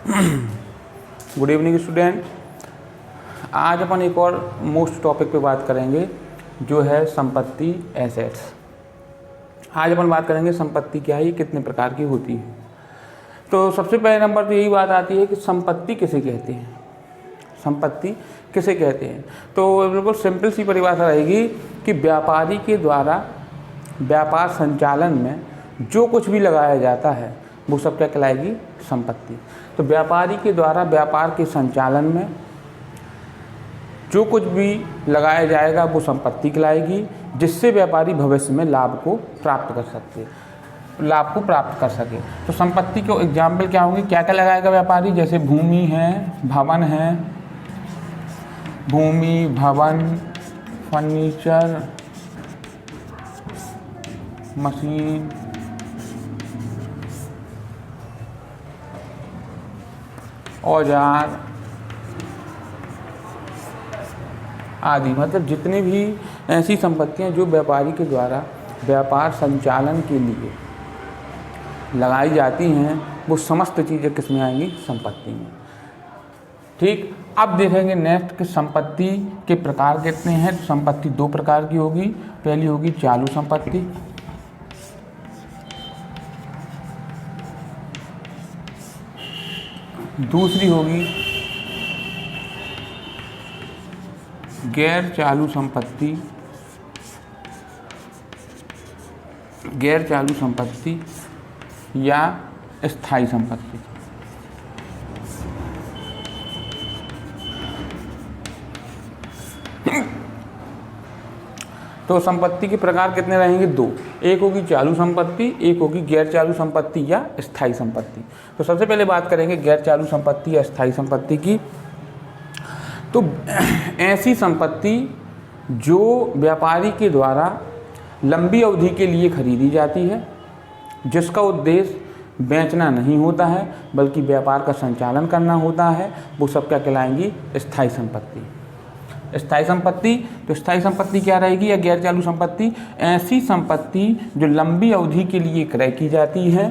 Good evening student. आज अपन एक और मोस्ट टॉपिक पे बात करेंगे जो है संपत्ति एसेट्स। आज अपन बात करेंगे संपत्ति क्या है, ये कितने प्रकार की होती है। तो सबसे पहले नंबर तो यही बात आती है कि संपत्ति किसे कहते हैं, संपत्ति किसे कहते हैं। तो बिल्कुल सिंपल सी परिभाषा रहेगी कि व्यापारी के द्वारा व्यापार संचालन में जो कुछ भी लगाया जाता है वो सब क्या कहलाएगी, संपत्ति। तो व्यापारी के द्वारा व्यापार के संचालन में जो कुछ भी लगाया जाएगा वो संपत्ति कहलाएगी, जिससे व्यापारी भविष्य में लाभ को प्राप्त कर सके। तो संपत्ति के एग्जाम्पल क्या होंगे, क्या क्या लगाएगा व्यापारी, जैसे भूमि है, भवन है, भूमि, भवन, फर्नीचर, मशीन, औजार आदि। मतलब जितने भी ऐसी संपत्तियां जो व्यापारी के द्वारा व्यापार संचालन के लिए लगाई जाती हैं वो समस्त चीज़ें किस में आएंगी, संपत्ति में। ठीक, अब देखेंगे नेक्स्ट कि संपत्ति के प्रकार कितने हैं। तो संपत्ति दो प्रकार की होगी। पहली होगी चालू संपत्ति, दूसरी होगी गैर चालू संपत्ति, गैर चालू संपत्ति या स्थायी संपत्ति। तो संपत्ति के प्रकार कितने रहेंगे, दो। एक होगी चालू संपत्ति, एक होगी गैर चालू संपत्ति या स्थायी संपत्ति। तो सबसे पहले बात करेंगे गैर चालू संपत्ति या स्थायी संपत्ति की। तो ऐसी संपत्ति जो व्यापारी के द्वारा लंबी अवधि के लिए खरीदी जाती है, जिसका उद्देश्य बेचना नहीं होता है बल्कि व्यापार का संचालन करना होता है, वो सब क्या कहलाएंगी, स्थायी संपत्ति। स्थायी संपत्ति, तो स्थायी संपत्ति क्या रहेगी या गैर चालू संपत्ति, ऐसी संपत्ति जो लंबी अवधि के लिए क्रय की जाती है,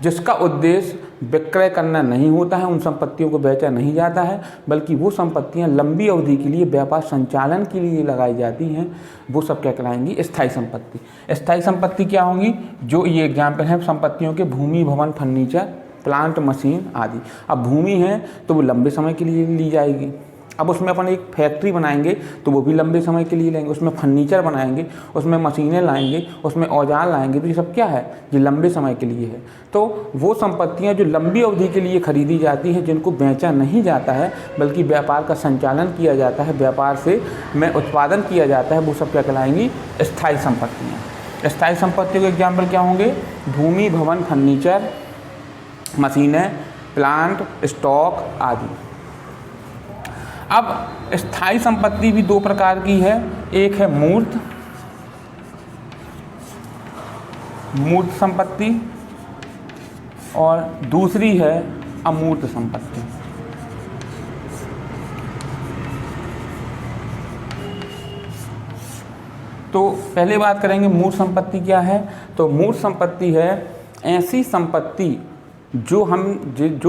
जिसका उद्देश्य विक्रय करना नहीं होता है, उन संपत्तियों को बेचा नहीं जाता है बल्कि वो संपत्तियां लंबी अवधि के लिए व्यापार संचालन के लिए लगाई जाती हैं, वो सब क्या कहलाएंगी, स्थायी संपत्ति। स्थायी संपत्ति क्या होंगी, जो ये एग्जाम्पल है संपत्तियों के भूमि, भवन, फर्नीचर, प्लांट, मशीन आदि। अब भूमि है तो वो लंबे समय के लिए ली जाएगी। अब उसमें अपन एक फैक्ट्री बनाएंगे तो वो भी लंबे समय के लिए लेंगे। उसमें फर्नीचर बनाएंगे, उसमें मशीनें लाएंगे, उसमें औजार लाएंगे, तो ये सब क्या है, ये लंबे समय के लिए है। तो वो संपत्तियां जो लंबी अवधि के लिए खरीदी जाती हैं, जिनको बेचा नहीं जाता है बल्कि व्यापार का संचालन किया जाता है, व्यापार से में उत्पादन किया जाता है, वो सब क्या कहलाएंगी, स्थायी संपत्तियाँ। स्थायी संपत्तियों के एग्जाम्पल क्या होंगे, भूमि, भवन, फर्नीचर, मशीनें, प्लांट, स्टॉक आदि। अब स्थायी संपत्ति भी दो प्रकार की है। एक है मूर्त संपत्ति और दूसरी है अमूर्त संपत्ति। तो पहले बात करेंगे मूर्त संपत्ति क्या है। तो मूर्त संपत्ति है ऐसी संपत्ति जो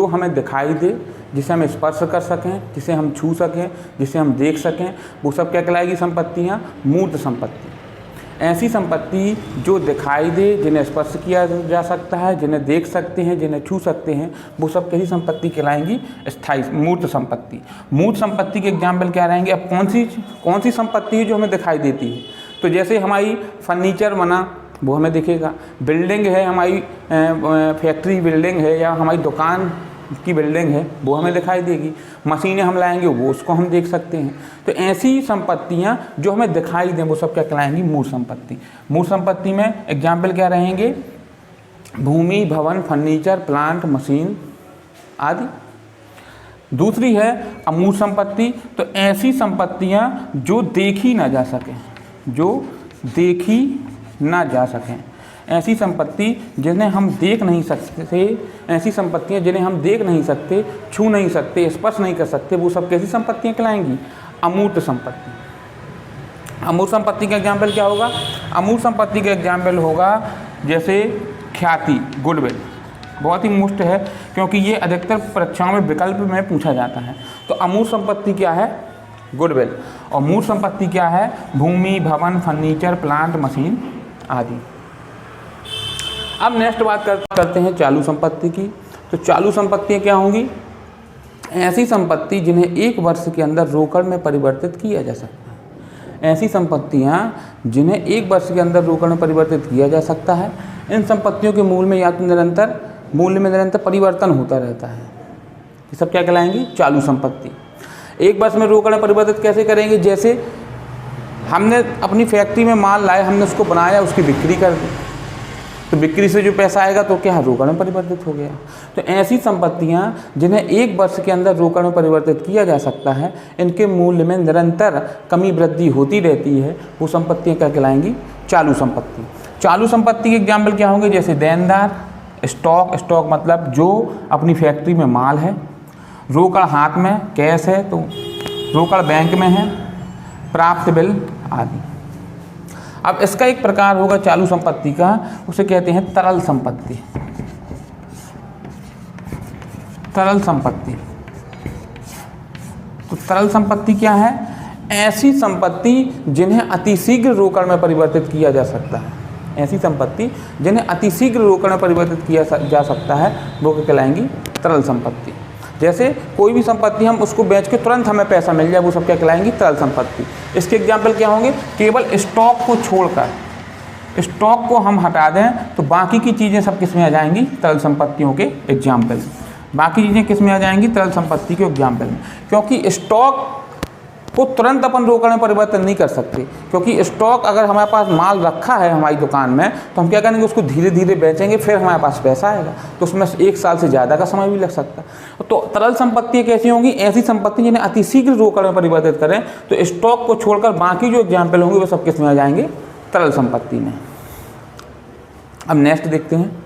हमें दिखाई दे, जिसे हम स्पर्श कर सकें, जिसे हम छू सकें, जिसे हम देख सकें, वो सब क्या कहलाएगी, संपत्तियाँ, मूर्त संपत्ति। ऐसी संपत्ति जो दिखाई दे, जिन्हें स्पर्श किया जा सकता है, जिन्हें देख सकते हैं, जिन्हें छू सकते हैं, वो सब कैसी संपत्ति कहलाएंगी, स्थायी मूर्त संपत्ति। मूर्त संपत्ति के एग्जाम्पल क्या रहेंगे। अब कौन सी संपत्ति है जो हमें दिखाई देती है। तो जैसे हमारी फर्नीचर बना वो हमें दिखेगा, बिल्डिंग है हमारी, फैक्ट्री बिल्डिंग है या हमारी दुकान की बिल्डिंग है, वो हमें दिखाई देगी। मशीनें हम लाएंगे वो उसको हम देख सकते हैं। तो ऐसी संपत्तियां जो हमें दिखाई दें वो सब क्या कहलाएंगी, मूर्त संपत्ति। मूर्त संपत्ति में एग्जाम्पल क्या रहेंगे, भूमि, भवन, फर्नीचर, प्लांट, मशीन आदि। दूसरी है अमूर्त संपत्ति। तो ऐसी संपत्तियां जो देखी ना जा सकें, जो देखी ना जा सकें, ऐसी संपत्ति जिन्हें हम देख नहीं सकते, ऐसी संपत्तियां जिन्हें हम देख नहीं सकते, छू नहीं सकते, स्पर्श नहीं कर सकते, वो सब कैसी संपत्तियां कहलाएंगी, अमूर्त संपत्ति। अमूर्त संपत्ति का एग्जाम्पल क्या होगा, अमूर्त संपत्ति का एग्जाम्पल होगा जैसे ख्याति, गुडविल, बहुत ही मोस्ट है क्योंकि ये अधिकतर परीक्षाओं में विकल्प में पूछा जाता है। तो अमूर्त संपत्ति क्या है? गुडविल। और मूर्त संपत्ति क्या है? भूमि, भवन, फर्नीचर, प्लांट, मशीन आदि। अब नेक्स्ट बात करते हैं चालू संपत्ति की। तो चालू संपत्तियाँ क्या होंगी? ऐसी संपत्ति जिन्हें 1 वर्ष के अंदर रोकड़ में परिवर्तित किया जा सकता है। ऐसी संपत्तियां जिन्हें 1 वर्ष के अंदर रोकड़ में परिवर्तित किया जा सकता है। इन संपत्तियों के मूल्य में मूल्य में निरंतर परिवर्तन होता रहता है। ये सब क्या कहलाएंगी? चालू संपत्ति। 1 वर्ष में रोकड़ में परिवर्तित कैसे करेंगे? जैसे हमने अपनी फैक्ट्री में माल लाए, हमने उसको बनाया, उसकी बिक्री कर दी, तो बिक्री से जो पैसा आएगा तो क्या रोकड़ में परिवर्तित हो गया। तो ऐसी संपत्तियां जिन्हें 1 वर्ष के अंदर रोकड़ में परिवर्तित किया जा सकता है, इनके मूल्य में निरंतर कमी वृद्धि होती रहती है, वो संपत्तियां क्या कहलाएंगी? चालू संपत्ति। चालू संपत्ति के एग्जाम्पल क्या होंगे? जैसे देनदार, स्टॉक मतलब जो अपनी फैक्ट्री में माल है, रोकड़ हाथ में कैश है तो रोकड़ बैंक में है, प्राप्त बिल आदि। अब इसका एक प्रकार होगा चालू संपत्ति का, उसे कहते हैं तरल संपत्ति। तरल संपत्ति। तो तरल संपत्ति क्या है? ऐसी संपत्ति जिन्हें अतिशीघ्र रोकड़ में परिवर्तित किया जा सकता है। ऐसी संपत्ति जिन्हें अतिशीघ्र रोकड़ में परिवर्तित किया जा सकता है, वो कहलाएंगी तरल संपत्ति। जैसे कोई भी संपत्ति हम उसको बेच के तुरंत हमें पैसा मिल जाए, वो सब क्या कहलाएंगी? तरल संपत्ति। इसके एग्जाम्पल क्या होंगे? केवल स्टॉक को छोड़कर, स्टॉक को हम हटा दें तो बाकी की चीज़ें सब किस में आ जाएंगी? तरल संपत्तियों के एग्जाम्पल में। बाकी चीज़ें किस में आ जाएंगी? तरल संपत्ति के एग्जाम्पल में। क्योंकि स्टॉक को तुरंत अपन रोकड़ में परिवर्तन नहीं कर सकते, क्योंकि स्टॉक अगर हमारे पास माल रखा है हमारी दुकान में तो हम क्या करेंगे? उसको धीरे धीरे बेचेंगे, फिर हमारे पास पैसा आएगा, तो उसमें 1 साल से ज़्यादा का समय भी लग सकता है। तो तरल संपत्तियाँ कैसी होंगी? ऐसी संपत्ति जिन्हें अतिशीघ्र रोकड़ में परिवर्तित करें। तो स्टॉक को छोड़कर बाकी जो एग्जाम्पल होंगे वो सब किस में आ जाएंगे? तरल संपत्ति में। अब नेक्स्ट देखते हैं।